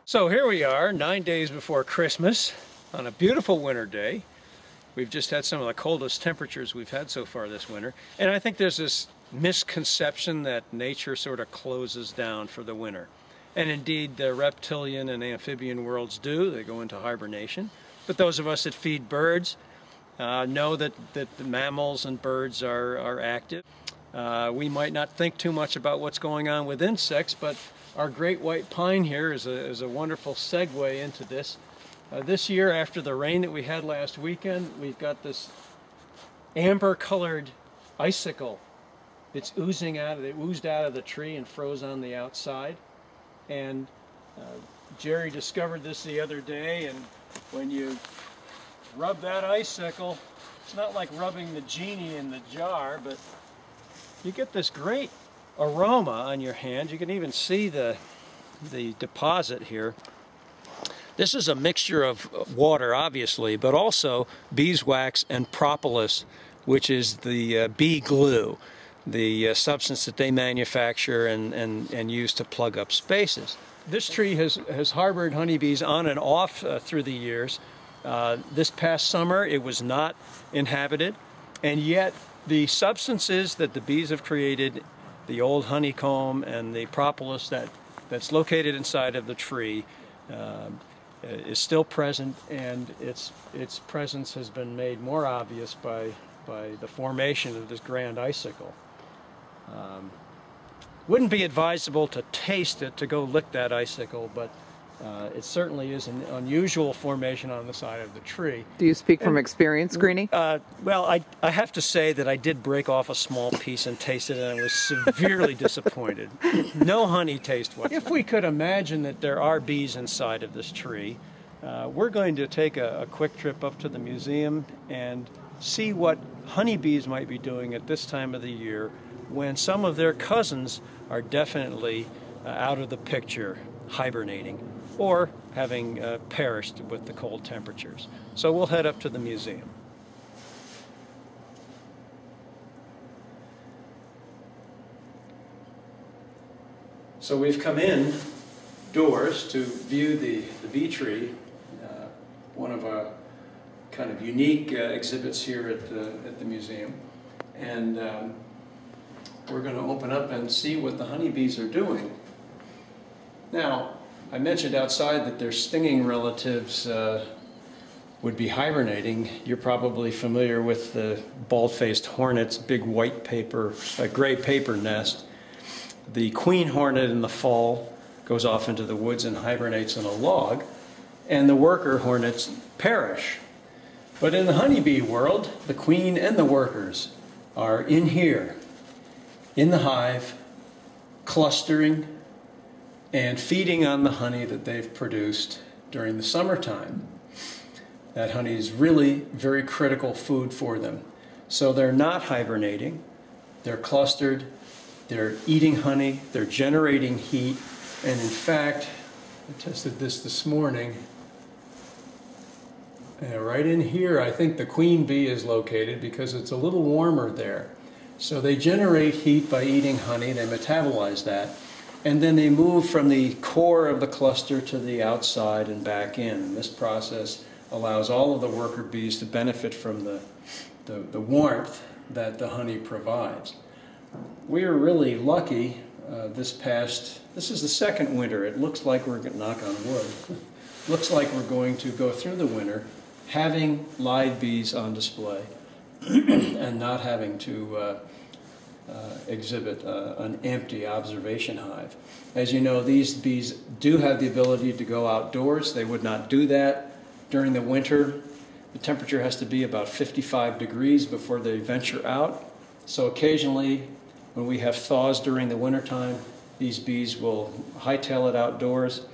So here we are, 9 days before Christmas, on a beautiful winter day. We've just had some of the coldest temperatures we've had so far this winter. And I think there's this misconception that nature sort of closes down for the winter. And indeed, the reptilian and amphibian worlds do. They go into hibernation. But those of us that feed birds know that the mammals and birds are active. We might not think too much about what's going on with insects, but our great white pine here is a wonderful segue into this. This year, after the rain that we had last weekend, we've got this amber-colored icicle. It oozed out of the tree and froze on the outside. And Jerry discovered this the other day, and when you rub that icicle, it's not like rubbing the genie in the jar, but you get this great aroma on your hand. You can even see the deposit here. This is a mixture of water, obviously, but also beeswax and propolis, which is the bee glue, the substance that they manufacture and use to plug up spaces. This tree has harbored honeybees on and off through the years. This past summer it was not inhabited, and yet the substances that the bees have created, the old honeycomb and the propolis that's located inside of the tree, is still present, and its presence has been made more obvious by the formation of this grand icicle. Wouldn't be advisable to taste it, to go lick that icicle, but it certainly is an unusual formation on the side of the tree. Do you speak from experience, Greenie? Well, I have to say that I did break off a small piece and taste it, and I was severely disappointed. No honey taste whatsoever. If we could imagine that there are bees inside of this tree, we're going to take a quick trip up to the museum and see what honeybees might be doing at this time of the year when some of their cousins are definitely out of the picture, hibernating, or having perished with the cold temperatures. So we'll head up to the museum. So we've come in doors to view the bee tree, one of our kind of unique exhibits here at the museum. And we're going to open up and see what the honeybees are doing. Now, I mentioned outside that their stinging relatives would be hibernating. You're probably familiar with the bald-faced hornet's big white paper, gray paper nest. The queen hornet in the fall goes off into the woods and hibernates in a log, and the worker hornets perish. But in the honeybee world, the queen and the workers are in here, in the hive, clustering and feeding on the honey that they've produced during the summertime. That honey is really very critical food for them. So they're not hibernating, they're clustered, they're eating honey, they're generating heat, and in fact, I tested this morning, right in here I think the queen bee is located because it's a little warmer there. So they generate heat by eating honey, they metabolize that, and then they move from the core of the cluster to the outside and back in. And this process allows all of the worker bees to benefit from the warmth that the honey provides. We were really lucky this is the second winter. It looks like we're going to knock on wood. Looks like we're going to go through the winter having live bees on display and not having to exhibit an empty observation hive. As you know, these bees do have the ability to go outdoors. They would not do that during the winter. The temperature has to be about 55 degrees before they venture out. So occasionally, when we have thaws during the wintertime, these bees will hightail it outdoors,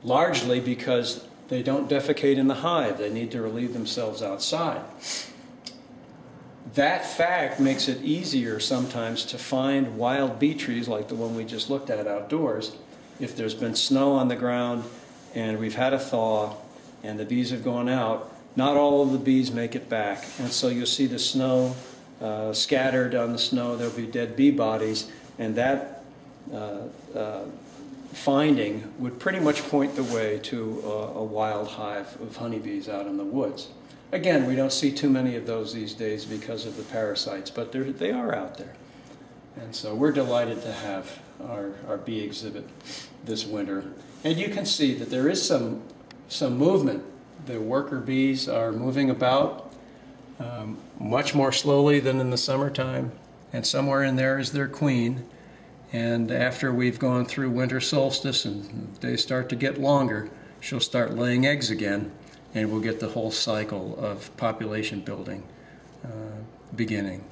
largely because they don't defecate in the hive. They need to relieve themselves outside. That fact makes it easier sometimes to find wild bee trees like the one we just looked at outdoors. If there's been snow on the ground and we've had a thaw and the bees have gone out, not all of the bees make it back. And so you'll see the snow scattered on the snow. There'll be dead bee bodies, and that finding would pretty much point the way to a wild hive of honeybees out in the woods. Again, we don't see too many of those these days because of the parasites, but they are out there. And so we're delighted to have our bee exhibit this winter. And you can see that there is some movement. The worker bees are moving about much more slowly than in the summertime. And somewhere in there is their queen. And after we've gone through winter solstice and they start to get longer, she'll start laying eggs again, and we'll get the whole cycle of population building beginning.